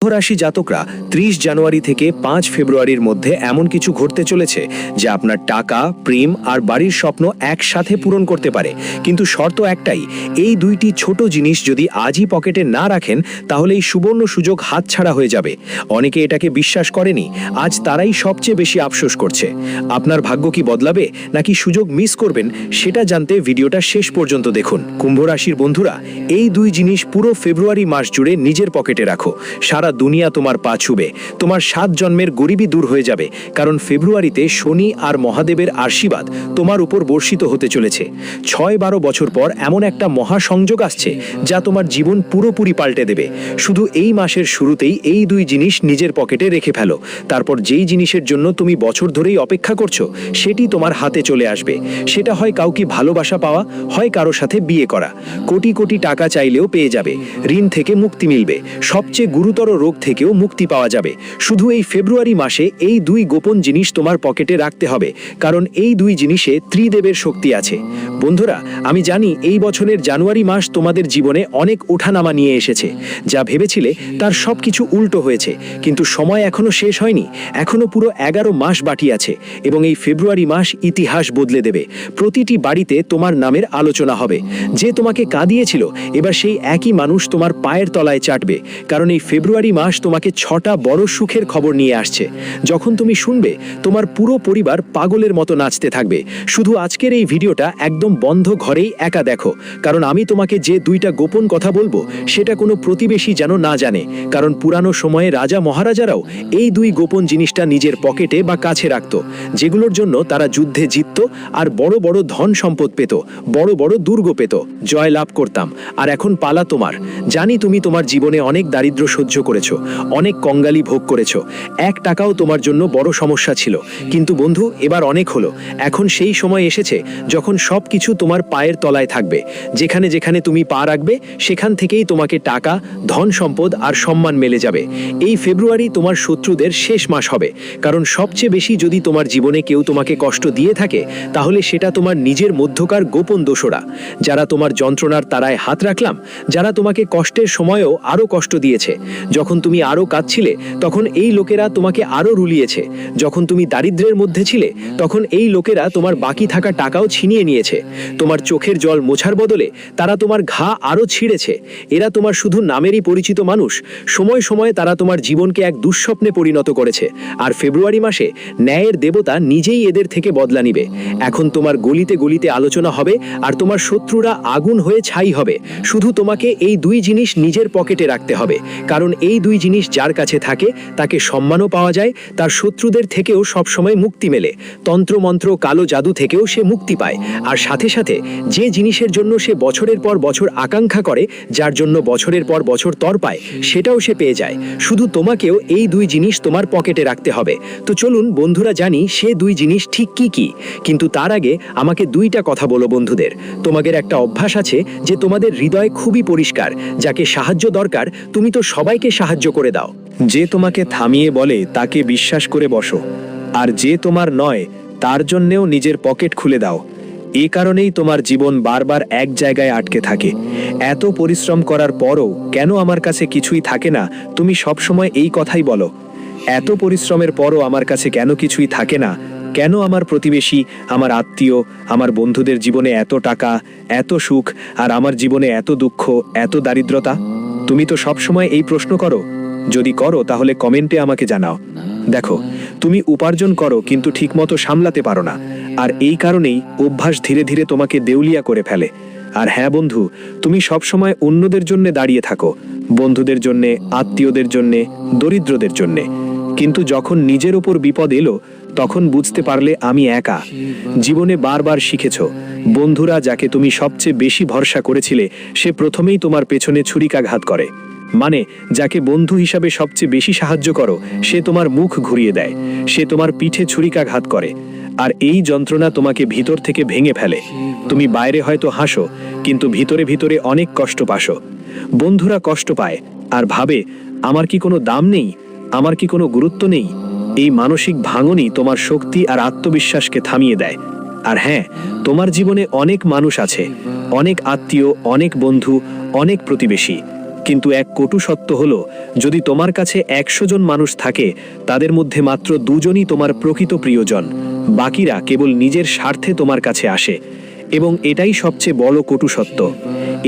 কুম্ভ রাশি জাতকরা ৩০ জানুয়ারি থেকে ৫ ফেব্রুয়ারির মধ্যে এমন কিছু ঘটতে চলেছে যা আপনার টাকা, প্রেম আর বাড়ির স্বপ্ন একসাথে পূরণ করতে পারে। কিন্তু শর্ত একটাই, এই দুইটি ছোট জিনিস যদি আজই পকেটে না রাখেন তাহলে এই সুবর্ণ সুযোগ হাতছাড়া হয়ে যাবে। অনেকে এটাকে বিশ্বাস করেনি, আজ তারাই সবচেয়ে বেশি আফসোস করছে। আপনার ভাগ্য কি বদলাবে নাকি সুযোগ মিস করবেন সেটা জানতে ভিডিওটা শেষ পর্যন্ত দেখুন। কুম্ভ রাশির বন্ধুরা, এই দুই জিনিস পুরো ফেব্রুয়ারি মাস জুড়ে নিজের পকেটে রাখো। সারা দুনিয়া তোমার পা ছুবে, তোমার ৭ জন্মের গরিবি দূর হয়ে যাবে, কারণ ফেব্রুয়ারিতে শনি আর মহাদেবের আশীর্বাদ তোমার উপর বর্ষিত হতে চলেছে। ৬-১২ বছর পর এমন একটা মহাসংযোগ আসছে যা তোমার জীবন পুরোপুরি পাল্টে দেবে। শুধু এই মাসের শুরুতেই এই দুই জিনিস নিজের পকেটে রেখে ফেলো, তারপর যেই জিনিসের জন্য তুমি বছর ধরেই অপেক্ষা করছো সেটি তোমার হাতে চলে আসবে। সেটা হয় কাউকে ভালোবাসা পাওয়া, হয় কারো সাথে বিয়ে করা। কোটি কোটি টাকা চাইলেও পেয়ে যাবে, ঋণ থেকে মুক্তি মিলবে, সবচেয়ে গুরুতর রোগ থেকেও মুক্তি পাওয়া যাবে। শুধু এই ফেব্রুয়ারি মাসে এই দুই গোপন জিনিস তোমার পকেটে রাখতে হবে, কারণ এই দুই জিনিসে ত্রিদেবের শক্তি আছে। বন্ধুরা, আমি জানি এই বছরের জানুয়ারি মাস তোমাদের জীবনে অনেক ওঠানামা নিয়ে এসেছে। যা ভেবেছিলে তার সবকিছু উল্টো হয়েছে, কিন্তু সময় এখনো শেষ হয়নি। এখনো পুরো 11 মাস বাকি আছে এবং এই ফেব্রুয়ারি মাস ইতিহাস বদলে দেবে। প্রতিটি বাড়িতে তোমার নামের আলোচনা হবে। যে তোমাকে কাঁদিয়েছিল এবার সেই একই মানুষ তোমার পায়ের তলায় চাটবে, কারণ এই ফেব্রুয়ারি মাস তোমাকে 6টা বড় সুখের খবর নিয়ে আসছে। যখন তুমি শুনবে, তোমার পুরো পরিবার পাগলের মতো নাচতে থাকবে। শুধু আজকের এই ভিডিওটা একদম বন্ধ ঘরেই একা দেখো, কারণ আমি তোমাকে যে দুইটা গোপন কথা বলবো সেটা কোনো প্রতিবেশী যেন না জানে, কারণ পুরানো সময়ে রাজা মহারাজারাও এই দুই গোপন জিনিসটা নিজের পকেটে বা কাছে রাখত, যেগুলোর জন্য তারা যুদ্ধে জিতত আর বড় বড় ধন সম্পদ পেত, বড় বড় দুর্গ পেত, জয় লাভ করতাম। আর এখন পালা তোমার। জানি তুমি তোমার জীবনে অনেক দারিদ্র্য সহ্য করেছো, অনেক কঙ্গালি ভোগ করেছো, 1 টাকাও তোমার জন্য বড় সমস্যা ছিল। কিন্তু বন্ধু, এবার অনেক হলো। এখন সেই সময় এসেছে যখন সব কিছু তোমার পায়ের তলায় থাকবে। যেখানে যেখানে তুমি পা রাখবে সেখান থেকেই তোমাকে টাকা, ধন সম্পদ আর সম্মান মেলে যাবে। এই ফেব্রুয়ারি তোমার শত্রুদের শেষ মাস হবে, কারণ সবচেয়ে বেশি যদি তোমার জীবনে কেউ তোমাকে কষ্ট দিয়ে থাকে তাহলে সেটা তোমার নিজের মধ্যকার গোপন দোসরা, যারা তোমার যন্ত্রণার তারায় হাত রাখলাম, যারা তোমাকে কষ্টের সময়েও আরো কষ্ট দিয়েছে। যখন তুমি আরো কাঁদছিলে তখন এই লোকেরা তোমাকে আরো রুলিয়েছে। যখন তুমি দারিদ্র্যের মধ্যে ছিলে তখন এই লোকেরা তোমার বাকি থাকা টাকাও ছিনিয়ে নিয়েছে। তোমার চোখের জল মোছার বদলে তারা তোমার ঘা আরো ছিঁড়েছে। এরা তোমার শুধু নামেরই পরিচিত মানুষ, সময় সময় তারা তোমার জীবনকে এক দুঃস্বপ্নে পরিণত করেছে। আর ফেব্রুয়ারি মাসে ন্যায়ের দেবতা নিজেই এদের থেকে বদলা নিবে। এখন তোমার গলিতে গলিতে আলোচনা হবে আর তোমার শত্রুরা আগুন হয়ে ছাই হবে। শুধু তোমাকে এই দুই জিনিস নিজের পকেটে রাখতে হবে, কারণ এই দুই জিনিস যার কাছে থাকে তাকে সম্মানও পাওয়া যায়, তার শত্রুদের থেকেও সবসময় মুক্তি মেলে, তন্ত্রমন্ত্র কালো জাদু থেকেও সে মুক্তি পায়। আর সাথে সাথে যে জিনিসের জন্য সে বছরের পর বছর আকাঙ্ক্ষা করে, যার জন্য বছরের পর বছর তর পায়, সেটাও সে পেয়ে যায়। শুধু তোমাকেও এই দুই জিনিস তোমার পকেটে রাখতে হবে। তো চলুন বন্ধুরা, জানি সে দুই জিনিস ঠিক কি কি। কিন্তু তার আগে আমাকে দুইটা কথা বলো বন্ধুদের। তোমাদের একটা অভ্যাস আছে যে তোমাদের হৃদয় খুবই পরিষ্কার, যাকে সাহায্য দরকার তুমি তো সবাইকে সাহায্য করে দাও। যে তোমাকে থামিয়ে বলে তাকে বিশ্বাস করে বসো, আর যে তোমার নয় তার জন্যেও নিজের পকেট খুলে দাও। এ কারণেই তোমার জীবন বারবার এক জায়গায় আটকে থাকে। এত পরিশ্রম করার পরও কেন আমার কাছে কিছুই থাকে না, তুমি সবসময় এই কথাই বলো। এত পরিশ্রমের পরও আমার কাছে কেন কিছুই থাকে না, কেন আমার প্রতিবেশী, আমার আত্মীয়, আমার বন্ধুদের জীবনে এত টাকা, এত সুখ, আর আমার জীবনে এত দুঃখ, এত দারিদ্রতা? তুমি তো সবসময় এই প্রশ্ন করো। যদি করো তাহলে কমেন্টে আমাকে জানাও। দেখো, তুমি উপার্জন করো কিন্তু ঠিকমতো সামলাতে পারো না, আর এই কারণেই অভ্যাস ধীরে ধীরে তোমাকে দেউলিয়া করে ফেলে। আর হ্যাঁ বন্ধু, তুমি সবসময় অন্যদের জন্য দাঁড়িয়ে থাকো, বন্ধুদের জন্যে, আত্মীয়দের জন্যে, দরিদ্রদের জন্যে। কিন্তু যখন নিজের ওপর বিপদ এলো তখন বুঝতে পারলে আমি একা। জীবনে বারবার শিখেছ, বন্ধুরা যাকে তুমি সবচেয়ে বেশি ভরসা করেছিলে সে প্রথমেই তোমার পেছনে ছুরিকাঘাত করে। মানে যাকে বন্ধু হিসাবে সবচেয়ে বেশি সাহায্য করো সে তোমার মুখ ঘুরিয়ে দেয়, সে তোমার পিঠে ছুরিকাঘাত করে। আর এই যন্ত্রণা তোমাকে ভিতর থেকে ভেঙে ফেলে। তুমি বাইরে হয়তো হাসো, কিন্তু ভিতরে ভিতরে অনেক কষ্ট পাসো। বন্ধুরা কষ্ট পায় আর ভাবে, আমার কি কোনো দাম নেই, আমার কি কোনো গুরুত্ব নেই? এই মানসিক ভাঙনই তোমার শক্তি আর আত্মবিশ্বাসকে থামিয়ে দেয়। আর হ্যাঁ, তোমার জীবনে অনেক মানুষ আছে, অনেক আত্মীয়, অনেক বন্ধু, অনেক প্রতিবেশী, কিন্তু এক কটু সত্য হলো, যদি তোমার কাছে 100 জন মানুষ থাকে, তাদের মধ্যে মাত্র 2 জনই তোমার প্রকৃত প্রিয়জন, বাকিরা কেবল নিজের স্বার্থে তোমার কাছে আসে। এবং এটাই সবচেয়ে বড় কটু সত্য।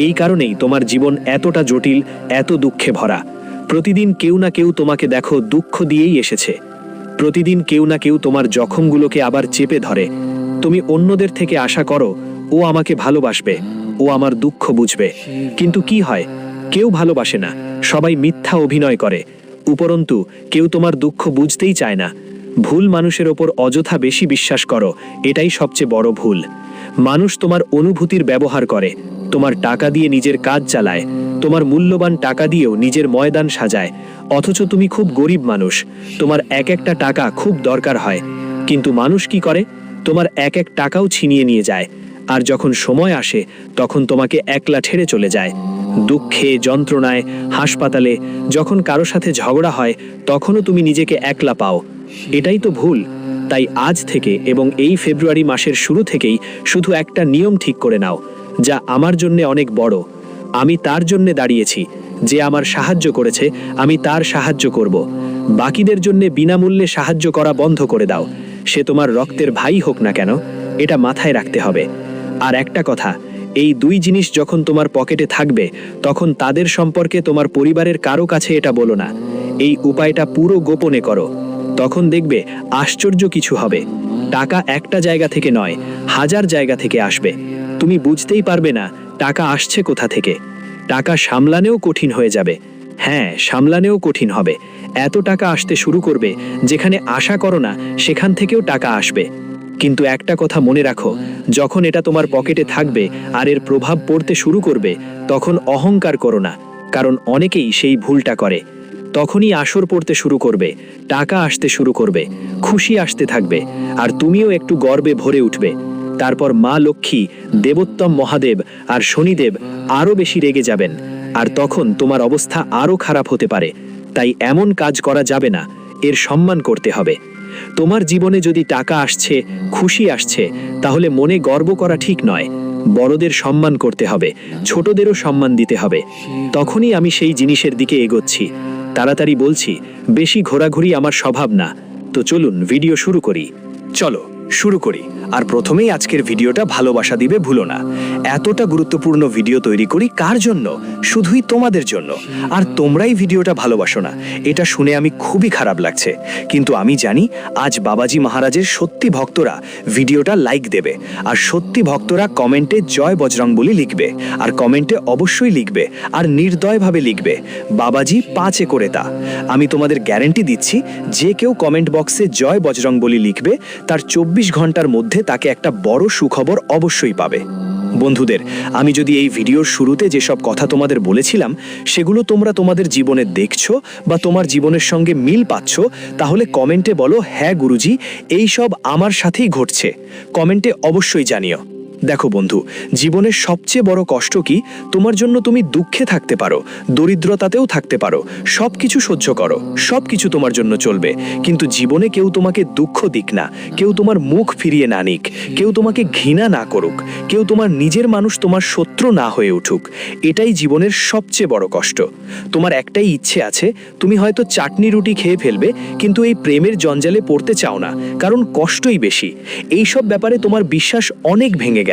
এই কারণেই তোমার জীবন এতটা জটিল, এত দুঃখে ভরা। প্রতিদিন কেউ না কেউ তোমাকে দেখো দুঃখ দিয়েই এসেছে। প্রতিদিন কেউ না কেউ তোমার জখমগুলোকে আবার চেপে ধরে। তুমি অন্যদের থেকে আশা করো, ও আমাকে ভালোবাসবে, ও আমার দুঃখ বুঝবে। কিন্তু কি হয়? কেউ ভালোবাসে না, সবাই মিথ্যা অভিনয় করে। উপরন্তু কেউ তোমার দুঃখ বুঝতেই চায় না। ভুল মানুষের ওপর অযথা বেশি বিশ্বাস করো, এটাই সবচেয়ে বড় ভুল। মানুষ তোমার অনুভূতির ব্যবহার করে, তোমার টাকা দিয়ে নিজের কাজ চালায়, তোমার মূল্যবান টাকা দিয়েও নিজের ময়দান সাজায়। অথচ তুমি খুব গরিব মানুষ, তোমার এক একটা টাকা খুব দরকার হয়। কিন্তু মানুষ কি করে? তোমার এক এক টাকাও ছিনিয়ে নিয়ে যায়। আর যখন সময় আসে, তখন তোমাকে একলা ছেড়ে চলে যায়। দুঃখে, যন্ত্রণায়, হাসপাতালে, যখন কারো সাথে ঝগড়া হয়, তখনও তুমি নিজেকে একলা পাও। এটাই তো ভুল। তাই আজ থেকে এবং এই ফেব্রুয়ারি মাসের শুরু থেকেই শুধু একটা নিয়ম ঠিক করে নাও, যা আমার জন্যে অনেক বড়। আমি তার জন্যে দাঁড়িয়েছি। যে আমার সাহায্য করেছে, আমি তার সাহায্য করব। বাকিদের জন্যে বিনামূল্যে সাহায্য করা বন্ধ করে দাও, সে তোমার রক্তের ভাই হোক না কেন। এটা মাথায় রাখতে হবে। আর একটা কথা, এই 2 জিনিস যখন তোমার পকেটে থাকবে, তখন তাদের সম্পর্কে তোমার পরিবারের কারো কাছে এটা বলো না। এই উপায়টা পুরো গোপনে করো। তখন দেখবে আশ্চর্য কিছু হবে। টাকা একটা জায়গা থেকে নয়, 1000 জায়গা থেকে আসবে। তুমি বুঝতেই পারবে না টাকা আসছে কোথা থেকে। টাকা সামলানেও কঠিন হয়ে যাবে। হ্যাঁ, সামলানেও কঠিন হবে। এত টাকা আসতে শুরু করবে, যেখানে আশা করো না সেখান থেকেও টাকা আসবে। কিন্তু একটা কথা মনে রাখো, যখন এটা তোমার পকেটে থাকবে আর এর প্রভাব পড়তে শুরু করবে, তখন অহংকার করো না, কারণ অনেকেই সেই ভুলটা করে। তখনই আসর পড়তে শুরু করবে, টাকা আসতে শুরু করবে, খুশি আসতে থাকবে, আর তুমিও একটু গর্বে ভরে উঠবে। তারপর মা লক্ষ্মী, দেবোত্তম মহাদেব আর শনিদেব আরও বেশি রেগে যাবেন, আর তখন তোমার অবস্থা আরও খারাপ হতে পারে। তাই এমন কাজ করা যাবে না, এর সম্মান করতে হবে। তোমার জীবনে যদি টাকা আসছে, খুশি আসছে, তাহলে মনে গর্ব করা ঠিক নয়। বড়দের সম্মান করতে হবে, ছোটদেরও সম্মান দিতে হবে। তখনই আমি সেই জিনিসের দিকে এগোচ্ছি। তাড়াতাড়ি বলছি, বেশি ঘোরাঘুরি আমার স্বভাব না। তো চলুন ভিডিও শুরু করি। চলো শুরু করি। আর প্রথমেই আজকের ভিডিওটা ভালোবাসা দিবে ভুলো না। এতটা গুরুত্বপূর্ণ ভিডিও তৈরি করি কার জন্য? শুধুই তোমাদের জন্য। আর তোমরাই ভিডিওটা ভালোবাসো না, এটা শুনে আমি খুবই খারাপ লাগছে। কিন্তু আমি জানি আজ বাবাজি মহারাজের সত্যি ভক্তরা ভিডিওটা লাইক দেবে, আর সত্যি ভক্তরা কমেন্টে জয় বজরংবলী লিখবে। আর কমেন্টে অবশ্যই লিখবে, আর নির্দয়ভাবে লিখবে, বাবাজি 5 করে তা। আমি তোমাদের গ্যারেন্টি দিচ্ছি, যে কেউ কমেন্ট বক্সে জয় বজরংবলী লিখবে, তার 24 ঘন্টার মধ্যে তাকে একটা বড় সুখবর অবশ্যই পাবে। বন্ধুদের, আমি যদি এই ভিডিওর শুরুতে যেসব কথা তোমাদের বলেছিলাম, সেগুলো তোমরা তোমাদের জীবনে দেখছো বা তোমার জীবনের সঙ্গে মিল পাচ্ছ, তাহলে কমেন্টে বলো, হ্যাঁ গুরুজি, এই সব আমার সাথেই ঘটছে। কমেন্টে অবশ্যই জানিও। দেখো বন্ধু, জীবনের সবচেয়ে বড় কষ্ট কি? তোমার জন্য তুমি দুঃখে থাকতে পারো, দরিদ্রতাতেও থাকতে পারো, সব কিছু সহ্য করো, সব কিছু তোমার জন্য চলবে। কিন্তু জীবনে কেউ তোমাকে দুঃখ দিক না, কেউ তোমার মুখ ফিরিয়ে না নিক, কেউ তোমাকে ঘৃণা না করুক, কেউ তোমার নিজের মানুষ তোমার শত্রু না হয়ে উঠুক, এটাই জীবনের সবচেয়ে বড় কষ্ট। তোমার একটাই ইচ্ছে আছে, তুমি হয়তো চাটনি রুটি খেয়ে ফেলবে, কিন্তু এই প্রেমের জঞ্জালে পড়তে চাও না, কারণ কষ্টই বেশি। এইসব ব্যাপারে তোমার বিশ্বাস অনেক ভেঙে গেছে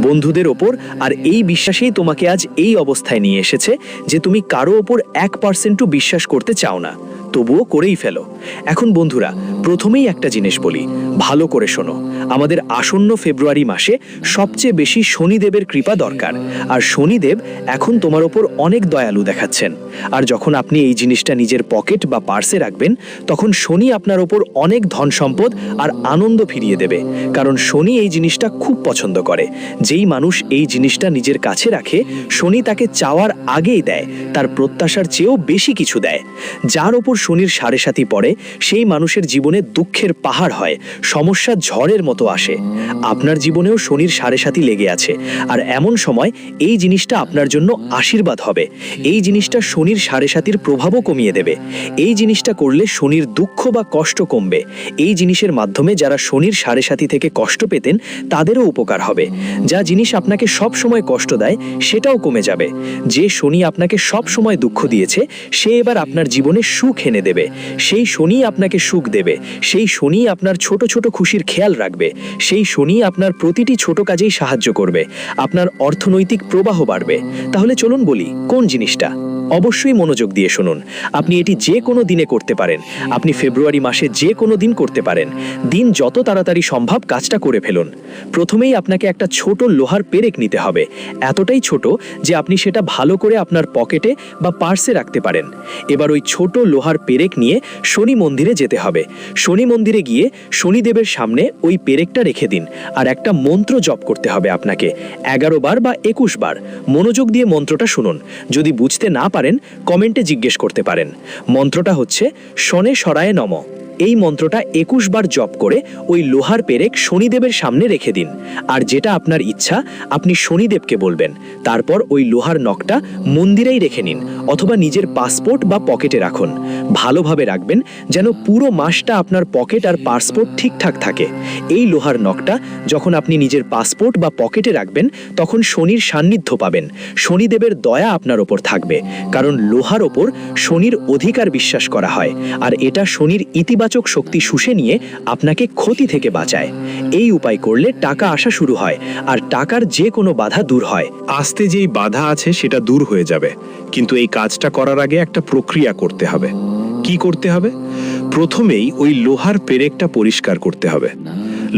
বন্ধুদের ওপর, আর এই বিশ্বাসেই তোমাকে আজ এই অবস্থায় নিয়ে এসেছে যে তুমি কারো ওপর 1% বিশ্বাস করতে চাও না, তবুও করেই ফেলো। এখন বন্ধুরা, প্রথমেই একটা জিনিস বলি, ভালো করে শোনো। আমাদের আসন্ন ফেব্রুয়ারি মাসে সবচেয়ে বেশি শনিদেবের কৃপা দরকার, আর শনিদেব এখন তোমার ওপর অনেক দয়ালু দেখাচ্ছেন। আর যখন আপনি এই জিনিসটা নিজের পকেট বা পার্সে রাখবেন, তখন শনি আপনার ওপর অনেক ধন সম্পদ আর আনন্দ ফিরিয়ে দেবে, কারণ শনি এই জিনিসটা খুব পছন্দ করে। যেই মানুষ এই জিনিসটা নিজের কাছে রাখে, শনি তাকে চাওয়ার আগেই দেয়, তার প্রত্যাশার চেয়েও বেশি কিছু দেয়। যার ওপর শনির সাড়ে সাথী পড়ে সেই মানুষের জীবনে দুঃখের পাহাড় হয়, সমস্যা ঝড়ের মতো আসে। আপনার জীবনেও শনির সাড়ে সাথী লেগে আছে, আর এমন সময় এই জিনিসটা আপনার জন্য আশীর্বাদ হবে। এই জিনিসটা শনির সাড়ে সাথীর প্রভাবও কমিয়ে দেবে। এই জিনিসটা করলে শনির দুঃখ বা কষ্ট কমবে। এই জিনিসের মাধ্যমে যারা শনির সাড়ে সাথী থেকে কষ্ট পেতেন তাদেরও উপকার হবে। যা জিনিস আপনাকে সব সময় কষ্ট দেয় সেটাও কমে যাবে। যে শনি আপনাকে সব সময় দুঃখ দিয়েছে সে এবার আপনার জীবনে সুখ এনে দেবে। সেই শনি আপনাকে সুখ দেবে। সেই শনি আপনার ছোট ছোট খুশির খেয়াল রাখবে। সেই শনি আপনার প্রতিটি ছোট কাজেই সাহায্য করবে। আপনার অর্থনৈতিক প্রবাহ বাড়বে। তাহলে চলুন বলি কোন জিনিসটা। অবশ্যই মনোযোগ দিয়ে শুনুন। আপনি এটি যে কোনো দিনে করতে পারেন। আপনি ফেব্রুয়ারি মাসে যে কোনো দিন করতে পারেন। দিন যত তাড়াতাড়ি সম্ভব কাজটা করে ফেলুন। প্রথমেই আপনাকে একটা ছোট লোহার পেরেক নিতে হবে, এতটাই ছোট যে আপনি সেটা ভালো করে আপনার পকেটে বা পার্সে রাখতে পারেন। এবার ওই ছোট লোহার পেরেক নিয়ে শনি মন্দিরে যেতে হবে। শনি মন্দিরে গিয়ে শনিদেবের সামনে ওই পেরেকটা রেখে দিন, আর একটা মন্ত্র জপ করতে হবে আপনাকে 11 বার বা 21 বার। মনোযোগ দিয়ে মন্ত্রটা শুনুন। যদি বুঝতে না পারেন কমেন্টে জিজ্ঞেস করতে পারেন। মন্ত্রটা হচ্ছে শনে সরায় নম। এই মন্ত্রটা 21 বার জপ করে ওই লোহার পেরেক শনিদেবের সামনে রেখে দিন। আর যেটা আপনার ইচ্ছা আপনি শনিদেবকে বলবেন। তারপর ওই লোহার নখটা মন্দিরেই রেখে নিন, অথবা নিজের পাসপোর্ট বা পকেটে রাখুন। ভালোভাবে রাখবেন যেন পুরো মাসটা আপনার পকেট আর পাসপোর্ট ঠিকঠাক থাকে। এই লোহার নখটা যখন আপনি নিজের পাসপোর্ট বা পকেটে রাখবেন তখন শনির সান্নিধ্য পাবেন। শনিদেবের দয়া আপনার ওপর থাকবে, কারণ লোহার ওপর শনির অধিকার বিশ্বাস করা হয়, আর এটা শনির ইতিবাচক শক্তি শুষে নিয়ে আপনাকে ক্ষতি থেকে বাঁচায়। এই উপায় করলে টাকা আসা শুরু হয়, আর টাকার যে কোনো বাধা দূর হয়। আসতে যেই বাধা আছে সেটা দূর হয়ে যাবে, কিন্তু এই কাজটা করার আগে একটা প্রক্রিয়া করতে হবে। কি করতে হবে? প্রথমেই ওই লোহার পেরেকটা পরিষ্কার করতে হবে।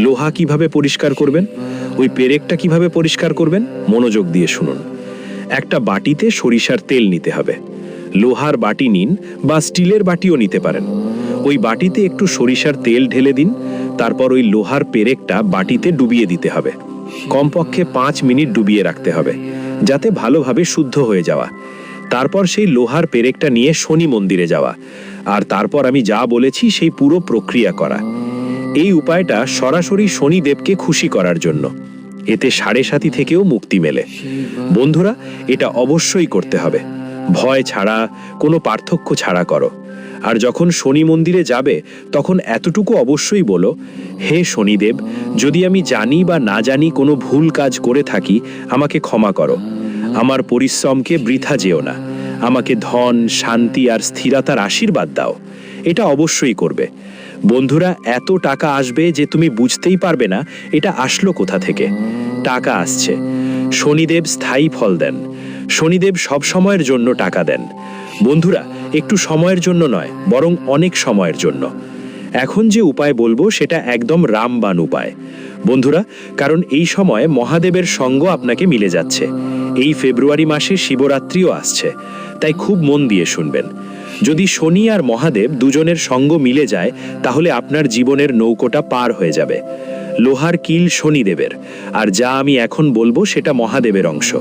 লোহা কিভাবে পরিষ্কার করবেন? ওই পেরেকটা কিভাবে পরিষ্কার করবেন? মনোযোগ দিয়ে শুনুন। একটা বাটিতে সরিষার তেল নিতে হবে। লোহার বাটি নিন বা স্টিলের বাটিও নিতে পারেন। ওই বাটিতে একটু সরিষার তেল ঢেলে দিন। তারপর ওই লোহার পেরেকটা বাটিতে ডুবিয়ে দিতে হবে। কমপক্ষে 5 মিনিট ডুবিয়ে রাখতে হবে, যাতে ভালোভাবে শুদ্ধ হয়ে যাওয়া। তারপর সেই লোহার পেরেকটা নিয়ে শনি মন্দিরে যাওয়া, আর তারপর আমি যা বলেছি সেই পুরো প্রক্রিয়া করা। এই উপায়টা সরাসরি শনিদেবকে খুশি করার জন্য। এতে সাড়ে সাথী থেকেও মুক্তি মেলে। বন্ধুরা, এটা অবশ্যই করতে হবে, ভয় ছাড়া, কোনো পার্থক্য ছাড়া করো। আর যখন শনি মন্দিরে যাবে তখন এতটুকু অবশ্যই বলো, হে শনিদেব, যদি আমি জানি বা না জানি কোনো ভুল কাজ করে থাকি আমাকে ক্ষমা করো। আমার পরিশ্রমকে বৃথা যেও না। আমাকে ধন, শান্তি আর স্থিরতার আশীর্বাদ দাও। এটা অবশ্যই করবে। বন্ধুরা, এত টাকা আসবে যে তুমি বুঝতেই পারবে না এটা আসলো কোথা থেকে। টাকা আসছে। শনিদেব স্থায়ী ফল দেন। শনিদেব সব সময়ের জন্য টাকা দেন। বন্ধুরা, একটু সময়ের জন্য নয়, বরং অনেক সময়ের জন্য। এখন যে উপায় বলবো সেটা একদম রামবাণ উপায় বন্ধুরা, কারণ এই সময় মহাদেবের সঙ্গ আপনাকে মিলে যাচ্ছে। এই ফেব্রুয়ারি মাসে শিবরাত্রিও আসছে, তাই খুব মন দিয়ে শুনবেন। যদি শনি আর মহাদেব দুজনের সঙ্গ মিলে যায় তাহলে আপনার জীবনের নৌকোটা পার হয়ে যাবে। লোহার কিল শনিদেবের, আর যা আমি এখন বলবো সেটা মহাদেবের অংশ।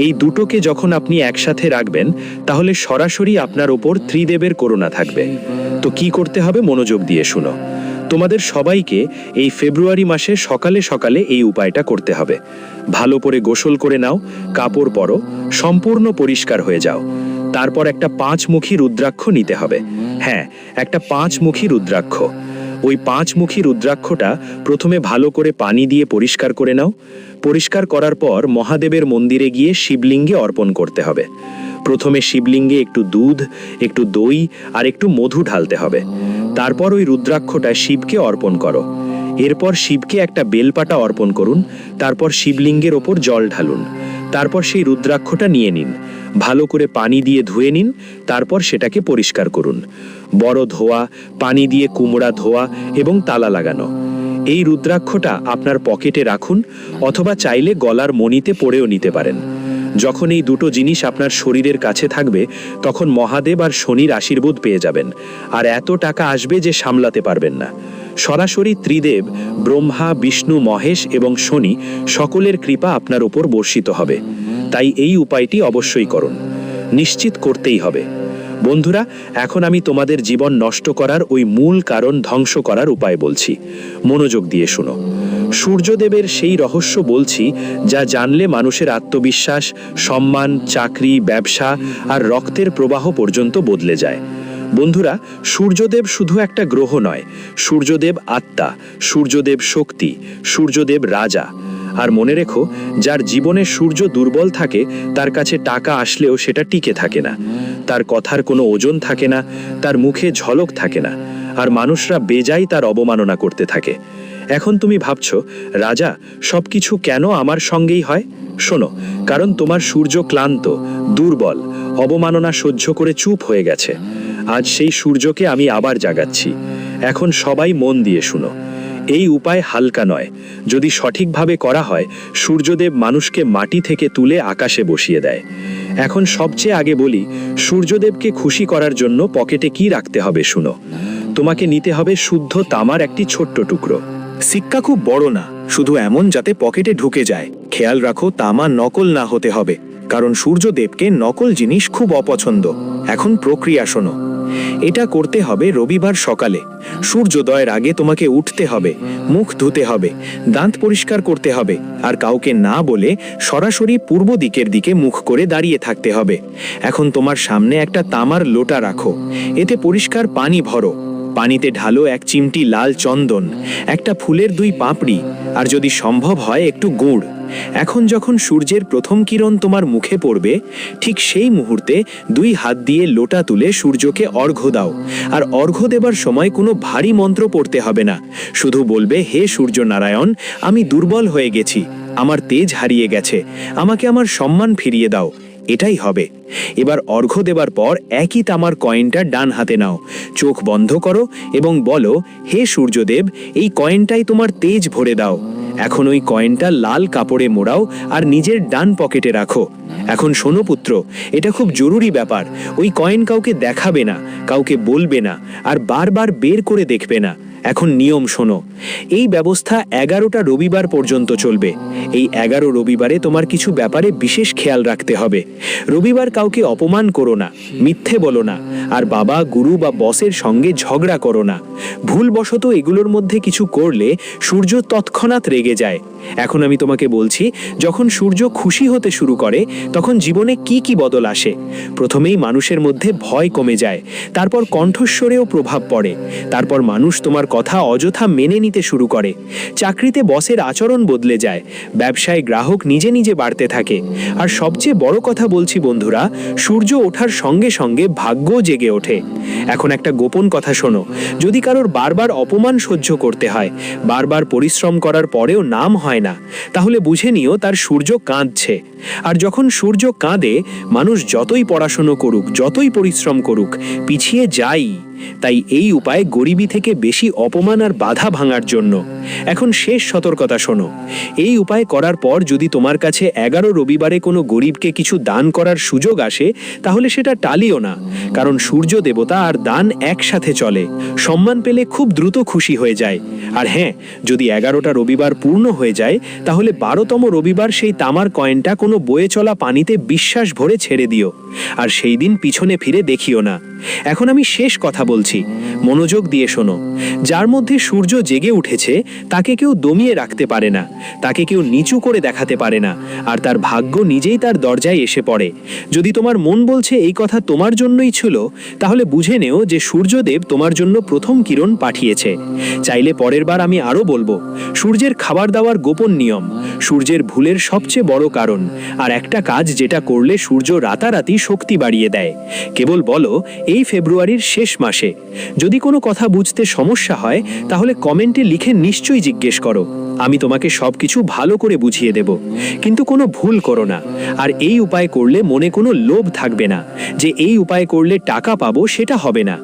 এই দুটোকে যখন আপনি একসাথে রাখবেন তাহলে সরাসরি আপনার ওপর ত্রিদেবের করুণা থাকবে। তো কি করতে হবে মনোযোগ দিয়ে শুনো। তোমাদের সবাইকে এই ফেব্রুয়ারি মাসে সকালে সকালে এই উপায়টা করতে হবে। ভালো করে গোসল করে নাও, কাপড় পরো, সম্পূর্ণ পরিষ্কার হয়ে যাও। তারপর একটা 5মুখী রুদ্রাক্ষ নিতে হবে। হ্যাঁ, একটা 5মুখী রুদ্রাক্ষ। ওই 5মুখী রুদ্রাক্ষটা প্রথমে ভালো করে পানি দিয়ে পরিষ্কার করে নাও। পরিষ্কার করার পর মহাদেবের মন্দিরে গিয়ে শিবলিঙ্গে অর্পণ করতে হবে। প্রথমে শিবলিঙ্গে একটু দুধ, একটু দই আর একটু মধু ঢালতে হবে। তারপর ওই রুদ্রাক্ষটা শিবকে অর্পণ করো। এরপর শিবকে একটা বেলপাতা অর্পণ করুন। তারপর শিবলিঙ্গের ওপর জল ঢালুন। তারপর সেই রুদ্রাক্ষটা নিয়ে নিন, ভালো করে পানি দিয়ে ধুয়ে নিন। তারপর সেটাকে পরিষ্কার করুন। বড় ধোয়া, পানি দিয়ে কুমড়া ধোয়া এবং তালা লাগানো। এই রুদ্রাক্ষটা আপনার পকেটে রাখুন, অথবা চাইলে গলার মণিতে পরেও নিতে পারেন। যখন এই দুটো জিনিস আপনার শরীরের কাছে থাকবে তখন মহাদেব আর শনির আশীর্বাদ পেয়ে যাবেন, আর এত টাকা আসবে যে সামলাতে পারবেন না। সরাসরি ত্রিদেব ব্রহ্মা, বিষ্ণু, মহেশ এবং শনি সকলের কৃপা আপনার উপর বর্ষিত হবে। তাই এই উপায়টি অবশ্যই করুন, নিশ্চিত করতেই হবে। বন্ধুরা, এখন আমি তোমাদের জীবন নষ্ট করার ওই মূল কারণ ধ্বংস করার উপায় বলছি। মনোযোগ দিয়ে শোনো। সূর্যদেবের সেই রহস্য বলছি যা জানলে মানুষের আত্মবিশ্বাস, সম্মান, চাকরি, ব্যবসা আর রক্তের প্রবাহ পর্যন্ত বদলে যায়। বন্ধুরা, সূর্যদেব শুধু একটা গ্রহ নয়, সূর্যদেব আত্মা, সূর্যদেব শক্তি, সূর্যদেব রাজা। আর মনে রেখো, যার জীবনে সূর্য দুর্বল থাকে তার কাছে টাকা আসলেও সেটা টিকে থাকে না, তার কথার কোনো ওজন থাকে না, তার মুখে ঝলক থাকে না, আর মানুষরা বেজায় তার অবমাননা করতে থাকে। এখন তুমি ভাবছো, রাজা, সবকিছু কেন আমার সঙ্গেই হয়? শোনো, কারণ তোমার সূর্য ক্লান্ত, দুর্বল, অবমাননা সহ্য করে চুপ হয়ে গেছে। আজ সেই সূর্যকে আমি আবার জাগাচ্ছি। এখন সবাই মন দিয়ে শুনো। এই উপায় হালকা নয়। যদি সঠিকভাবে করা হয়, সূর্যদেব মানুষকে মাটি থেকে তুলে আকাশে বসিয়ে দেয়। এখন সবচেয়ে আগে বলি, সূর্যদেবকে খুশি করার জন্য পকেটে কি রাখতে হবে শুনো। তোমাকে নিতে হবে শুদ্ধ তামার একটি ছোট্ট টুকরো। সিক্কা খুব বড় না, শুধু এমন যাতে পকেটে ঢুকে যায়। খেয়াল রাখো, তামা নকল না হতে হবে, কারণ সূর্যদেবকে নকল জিনিস খুব অপছন্দ। এখন প্রক্রিয়া শোনো। এটা করতে হবে রবিবার সকালে। সূর্যোদয়ের আগে তোমাকে উঠতে হবে, মুখ ধুতে হবে, দাঁত পরিষ্কার করতে হবে, আর কাউকে না বলে সরাসরি পূর্ব দিকের দিকে মুখ করে দাঁড়িয়ে থাকতে হবে। এখন তোমার সামনে একটা তামার লোটা রাখো, এতে পরিষ্কার পানি ভরো। পানিতে ঢালো 1 চিমটি লাল চন্দন, একটা ফুলের 2 পাপড়ি, আর যদি সম্ভব হয় একটু গুড়। এখন যখন সূর্যের প্রথম কিরণ তোমার মুখে পড়বে, ঠিক সেই মুহূর্তে 2 হাত দিয়ে লোটা তুলে সূর্যকে অর্ঘ্য দাও। আর অর্ঘ্য দেবার সময় কোনো ভারী মন্ত্র পড়তে হবে না, শুধু বলবে, হে সূর্য নারায়ণ, আমি দুর্বল হয়ে গেছি, আমার তেজ হারিয়ে গেছে, আমাকে আমার সম্মান ফিরিয়ে দাও। এটাই হবে। এবার অর্ঘ্য দেবার পর একই তামার কয়েনটা ডান হাতে নাও, চোখ বন্ধ করো এবং বলো, হে সূর্যদেব, এই কয়েনটাই তোমার তেজ ভরে দাও। এখন ওই কয়েনটা লাল কাপড়ে মোড়াও আর নিজের ডান পকেটে রাখো। এখন শোনো পুত্র, এটা খুব জরুরি ব্যাপার। ওই কয়েন কাউকে দেখাবে না, কাউকে বলবে না, আর বারবার বের করে দেখবে না। এখন নিয়ম শোনো। এই ব্যবস্থা 11টা রবিবার পর্যন্ত চলবে। এই 11 রবিবারে তোমার কিছু ব্যাপারে বিশেষ খেয়াল রাখতে হবে। রবিবার কাউকে অপমান করো না, মিথ্যে বলো না, আর বাবা, গুরু বা বসের সঙ্গে ঝগড়া করো না। ভুলবশত এগুলোর মধ্যে কিছু করলে সূর্য তৎক্ষণাৎ রেগে যায়। এখন আমি তোমাকে বলছি, যখন সূর্য খুশি হতে শুরু করে তখন জীবনে কি কি বদল আসে। প্রথমেই মানুষের মধ্যে ভয় কমে যায়, তারপর কণ্ঠস্বরেও প্রভাব পড়ে, তারপর মানুষ তোমার কথা অযথা মেনে নিতে শুরু করে। চাকরিতে বসের আচরণ বদলে যায়, ব্যবসায় গ্রাহক নিজে নিজে বাড়তে থাকে। আর সবচেয়ে বড় কথা বলছি বন্ধুরা, সূর্য ওঠার সঙ্গে সঙ্গে ভাগ্য জেগে ওঠে। এখন একটা গোপন কথা শোনো। যদি কারোর বারবার অপমান সহ্য করতে হয়, বারবার পরিশ্রম করার পরেও নাম হয় না, তাহলে বুঝে নিও তার সূর্য কাঁদছে। আর যখন সূর্য কাঁদে, মানুষ যতই পড়াশোনা করুক, যতই পরিশ্রম করুক, পিছিয়ে যায়। তাই এই উপায় গরিবী থেকে বেশি অপমান আর বাধা ভাঙার জন্য। এখন শেষ সতর্কতা শোনো। এই উপায় করার পর যদি তোমার কাছে 11 রবিবারে কোনো গরিবকে কিছু দান করার সুযোগ আসে, তাহলে সেটা টালিও না, কারণ সূর্য দেবতা আর দান একসাথে চলে। সম্মান পেলে খুব দ্রুত খুশি হয়ে যায়। আর হ্যাঁ, যদি 11টা রবিবার পূর্ণ হয়ে যায়, তাহলে 12তম রবিবার সেই তামার কয়েনটা কোনো বয়ে চলা পানিতে বিশ্বাস ভরে ছেড়ে দিও, আর সেই দিন পিছনে ফিরে দেখিও না। এখন আমি শেষ কথা বলছি, মনোযোগ দিয়ে শোনো। যার মধ্যে সূর্য জেগে উঠেছে তাকে কেউ দমিয়ে রাখতে পারে না, তাকে কেউ নিচু করে দেখাতে পারে না, আর তার ভাগ্য নিজেই তার দরজায় এসে পড়ে। যদি তোমার মন বলছে এই কথা তোমার জন্যই ছিল, তাহলে বুঝে নেও যে সূর্যদেব তোমার জন্য প্রথম কিরণ পাঠিয়েছে। চাইলে পরের বার আমি আরও বলবো। সূর্যের খাবার দাবার গোপন নিয়ম, সূর্যের ভুলের সবচেয়ে বড় কারণ, আর একটা কাজ যেটা করলে সূর্য রাতারাতি শক্তি বাড়িয়ে দেয়। কেবল বলো, এই ফেব্রুয়ারির শেষ মাসে। যদি কোনো কথা বুঝতে সমস্যা হয়, তাহলে কমেন্টে লিখে নিশ্চয়ই জিজ্ঞেস করো, আমি তোমাকে সবকিছু ভালো করে বুঝিয়ে দেব। কিন্তু কোনো ভুল করো না। আর এই উপায় করলে মনে কোনো লোভ থাকবে না যে এই উপায় করলে টাকা পাবো, সেটা হবে না।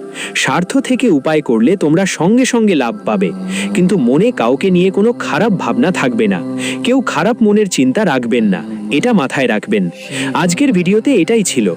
স্বার্থ থেকে উপায় করলে তোমরা সঙ্গে সঙ্গে লাভ পাবে, কিন্তু মনে কাউকে নিয়ে কোনো খারাপ ভাবনা থাকবে না। কেউ খারাপ মনের চিন্তা রাখবেন না, এটা মাথায় রাখবেন। আজকের ভিডিওতে এটাই ছিল।